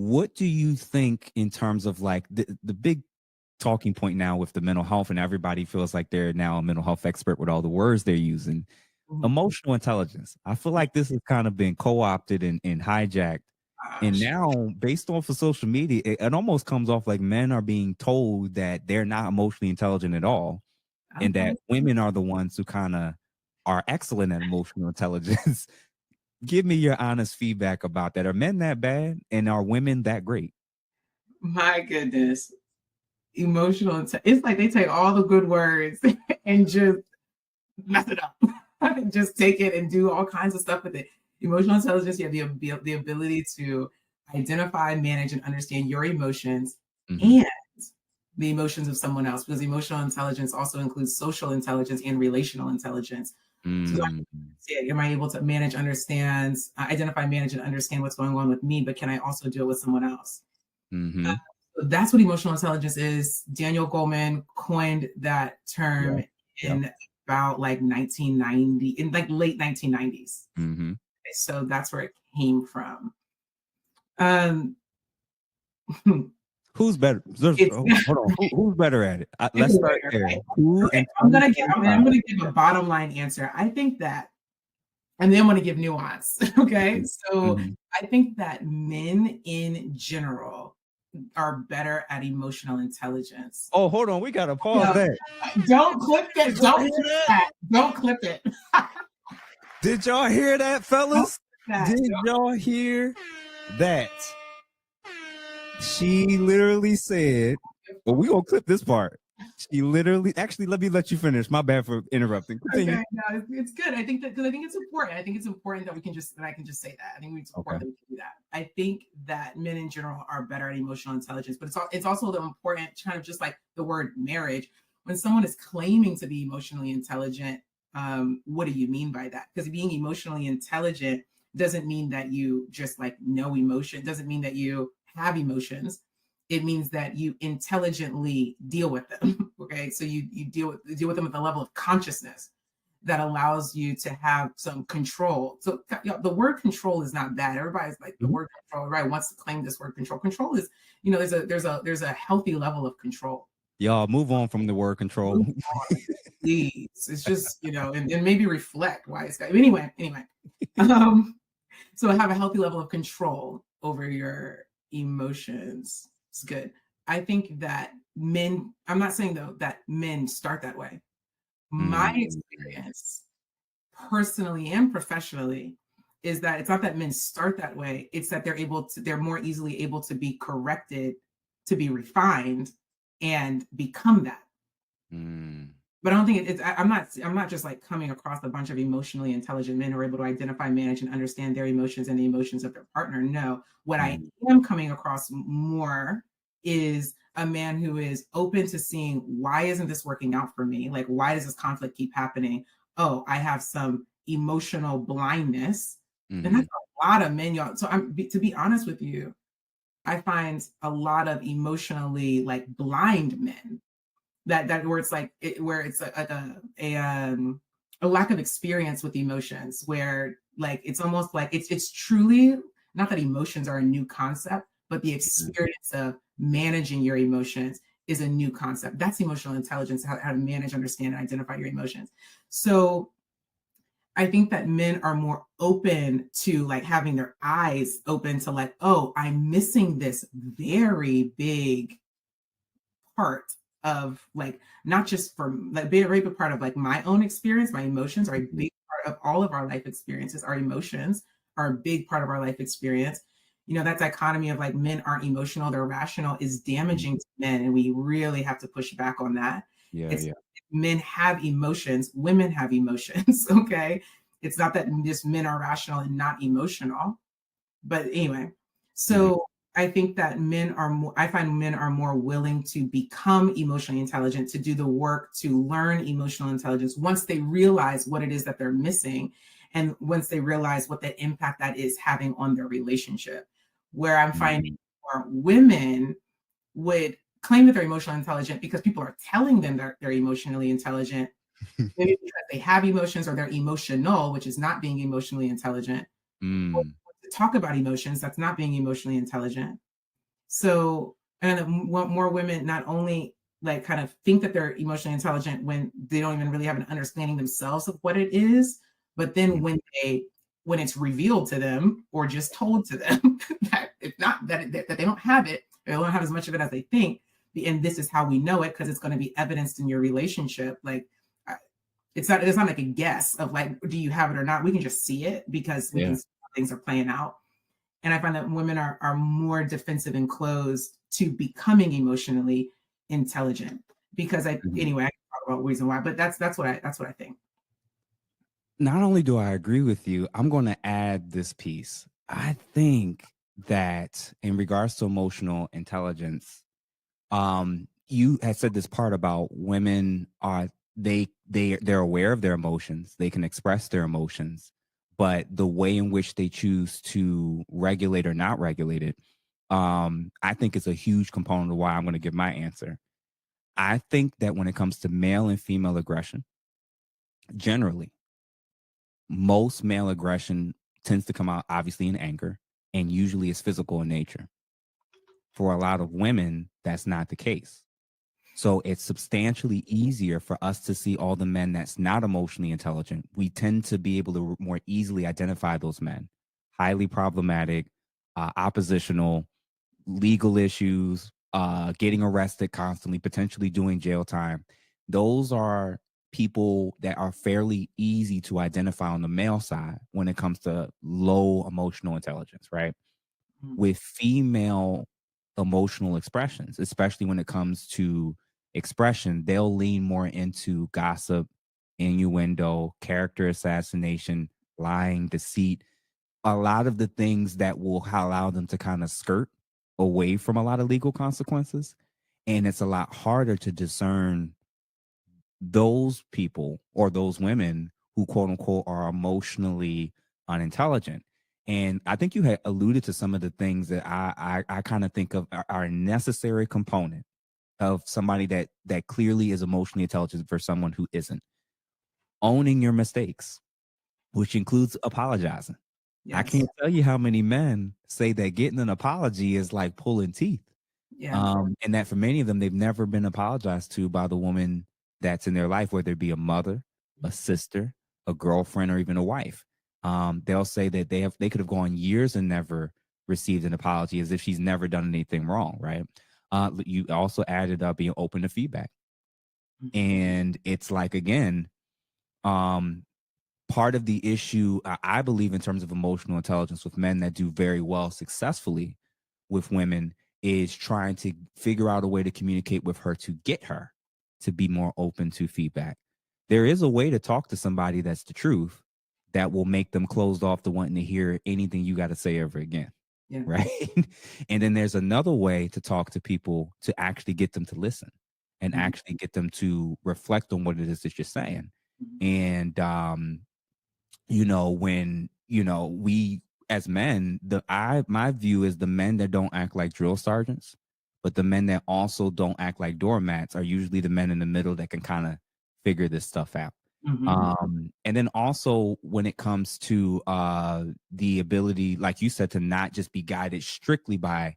what do you think in terms of like the big talking point now with the mental health, and everybody feels like they're now a mental health expert with all the words they're using? Mhm. Emotional intelligence. I feel like this has kind of been co-opted and hijacked. And Gosh. now, based off of social media, it almost comes off like men are being told that they're not emotionally intelligent at all, and Okay. that women are the ones who kind of are excellent at emotional intelligence. Give me your honest feedback about that. Are men that bad, and are women that great? My goodness. It's like they take all the good words and just mess it up. Just take it and do all kinds of stuff with it. Emotional intelligence, you have the ability to identify, manage, and understand your emotions Mm-hmm. and the emotions of someone else, because emotional intelligence also includes social intelligence and relational intelligence. So not Mm, am I able to manage, understand, identify, manage, and understand what's going on with me, but can I also do it with someone else? Uh, mm-hmm. so that's what emotional intelligence is. Daniel Goleman coined that term Yep. Yep. in about like 1990, in like late 1990s. Mm-hmm. So that's where it came from. Um, Who's better? it's Hold on. Who's better at it? Let's start everywhere, there. right? Who Okay, in 2025? I'm gonna give a bottom line answer. I think that, and then I'm gonna give nuance. Okay, so Mm-hmm. I think that men in general are better at emotional intelligence. Oh, hold on. We gotta pause No, that. don't clip Did it. y'all Don't hear clip that? that. Don't clip it. Did y'all hear that, Don't fellas? clip that. Did y'all hear that? She literally said, well, we gonna clip this part. She literally, actually, let me let you finish. My bad for interrupting. Continue. Okay, no, it's good. I think that because I think it's important. I think it's important that I can just say that. I think it's Okay. important that we can do that. I think that men in general are better at emotional intelligence, but it's also the important kind of just like the word marriage. When someone is claiming to be emotionally intelligent, what do you mean by that? Because being emotionally intelligent doesn't mean that you just like know emotion. Doesn't mean that you have emotions. It means that you intelligently deal with them. Okay, so you deal with them at the level of consciousness that allows you to have some control. So the word control is not bad. Everybody's like the Mhm. word control. Everybody wants to claim this word control. Control is, there's a healthy level of control. Y'all move on from the word control. Move on, please. It's just, and maybe reflect why it's got anyway. Um, so have a healthy level of control over your emotions. It's good. I think that I'm not saying though that men start that way. My Mm, experience, personally and professionally, is that it's not that men start that way, it's that they're more easily able to be corrected, to be refined, and become that. mm, But I don't think I'm not just like coming across a bunch of emotionally intelligent men who are able to identify, manage, and understand their emotions and the emotions of their partner. No, what I mm, am coming across more is a man who is open to seeing, why isn't this working out for me? Like, why does this conflict keep happening? Oh, I have some emotional blindness. And that's mhm, a lot of men, y'all. So to be honest with you, I find a lot of emotionally like blind men, that where it's like where it's a lack of experience with emotions, where like it's almost like it's truly not that emotions are a new concept, but the mhm, experience of managing your emotions is a new concept. That's emotional intelligence, how to manage, understand, and identify your emotions. So I think that men are more open to like having their eyes open to like, oh, I'm missing this very big part of like, not just from like being a very big part of like my own experience. My emotions are a mhm, big part of all of our life experiences. Our emotions are a big part of our life experience. That dichotomy of like men aren't emotional, they're rational, is mhm. damaging to men, and we really have to push back on that. Yeah, It's yeah. Men have emotions, women have emotions. Okay, it's not that just men are rational and not emotional. But anyway, Mhm, so I find men are more willing to become emotionally intelligent, to do the work to learn emotional intelligence once they realize what it is that they're missing, and once they realize what the impact that is having on their relationship. Where I'm finding mhm. more women would claim that they're emotionally intelligent because people are telling them they're emotionally intelligent, maybe because they have emotions, or they're emotional, which is not being emotionally intelligent, Mm, to talk about emotions, that's not being emotionally intelligent. So, and more women not only like kind of think that they're emotionally intelligent when they don't even really have an understanding themselves of what it is, but then Mhm. when it's revealed to them or just told to them that it's not that they don't have it, they don't have as much of it as they think, and this is how we know it because it's going to be evidenced in your relationship. Like it's not like a guess of like, do you have it or not? We can just see it because we can Yeah. see how things are playing out. And I find that women are more defensive and closed to becoming emotionally intelligent because I Mhm. anyway, I can talk about reason why, but that's what I think. Not only do I agree with you, I'm going to add this piece. I think that in regards to emotional intelligence, you had said this part about women are they're aware of their emotions, they can express their emotions, but the way in which they choose to regulate or not regulate it, I think is a huge component of why I'm going to give my answer. I think that when it comes to male and female aggression, generally, most male aggression tends to come out obviously in anger and usually is physical in nature. For a lot of women, that's not the case. So it's substantially easier for us to see all the men that's not emotionally intelligent. We tend to be able to more easily identify those men. Highly problematic, oppositional, legal issues, getting arrested constantly, potentially doing jail time. Those are people that are fairly easy to identify on the male side when it comes to low emotional intelligence, right? Mhm, With female emotional expressions, especially when it comes to expression, they'll lean more into gossip, innuendo, character assassination, lying, deceit, a lot of the things that will allow them to kind of skirt away from a lot of legal consequences. And it's a lot harder to discern those people or those women who quote unquote are emotionally unintelligent. And I think you had alluded to some of the things that I kind of think of are a necessary component of somebody that clearly is emotionally intelligent for someone who isn't. Owning your mistakes, which includes apologizing. I yes. can't tell you how many men say that getting an apology is like pulling teeth. Yeah. And that for many of them, they've never been apologized to by the woman that's in their life, whether it be a mother, a sister, a girlfriend, or even a wife. They'll say that they could have gone years and never received an apology, as if she's never done anything wrong, right? You also added up being open to feedback, Mhm, and it's like again, um, part of the issue I believe in terms of emotional intelligence with men that do very well successfully with women is trying to figure out a way to communicate with her to get her to be more open to feedback. There is a way to talk to somebody that's the truth that will make them closed off to wanting to hear anything you got to say ever again. yeah. Right. And then there's another way to talk to people to actually get them to listen and Mhm, actually get them to reflect on what it is that you're saying. mhm, And when, we as men, my view is the men that don't act like drill sergeants, but the men that also don't act like doormats are usually the men in the middle that can kind of figure this stuff out. mhm, And then also when it comes to the ability, like you said, to not just be guided strictly by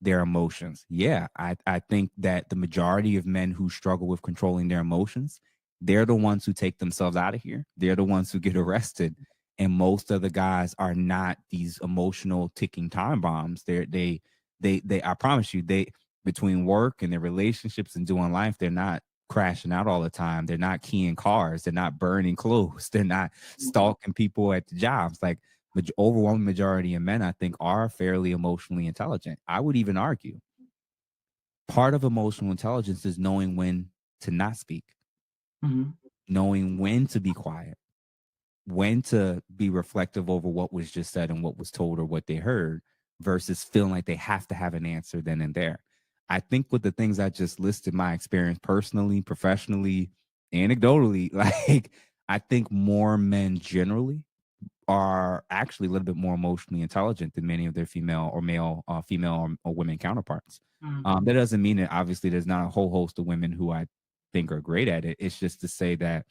their emotions. Yeah, I think that the majority of men who struggle with controlling their emotions, they're the ones who take themselves out of here. They're the ones who get arrested. And most of the guys are not these emotional ticking time bombs. They I promise you, they between work and their relationships and doing life, they're not crashing out all the time. They're not keying cars. They're not burning clothes. They're not mhm, stalking people at the jobs. Like overwhelming majority of men, I think, are fairly emotionally intelligent. I would even argue part of emotional intelligence is knowing when to not speak, mhm, knowing when to be quiet, when to be reflective over what was just said and what was told or what they heard versus feeling like they have to have an answer then and there. I think with the things I just listed, my experience personally, professionally, anecdotally, like I think more men generally are actually a little bit more emotionally intelligent than many of their female or women counterparts. mhm, That doesn't mean that obviously there's not a whole host of women who I think are great at it. It's just to say that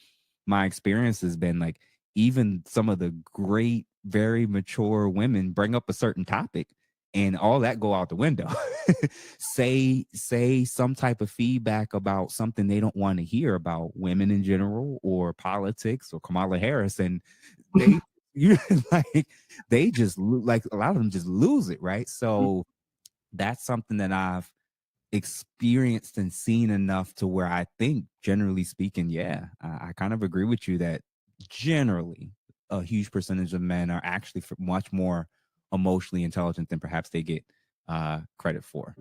my experience has been like even some of the great, very mature women bring up a certain topic, and all that go out the window. Say some type of feedback about something they don't want to hear about women in general or politics or Kamala Harris, and they you like they just like a lot of them just lose it, right? So that's something that I've experienced and seen enough to where I think, generally speaking, yeah, I kind of agree with you that generally a huge percentage of men are actually much more emotionally intelligent than perhaps they get credit for.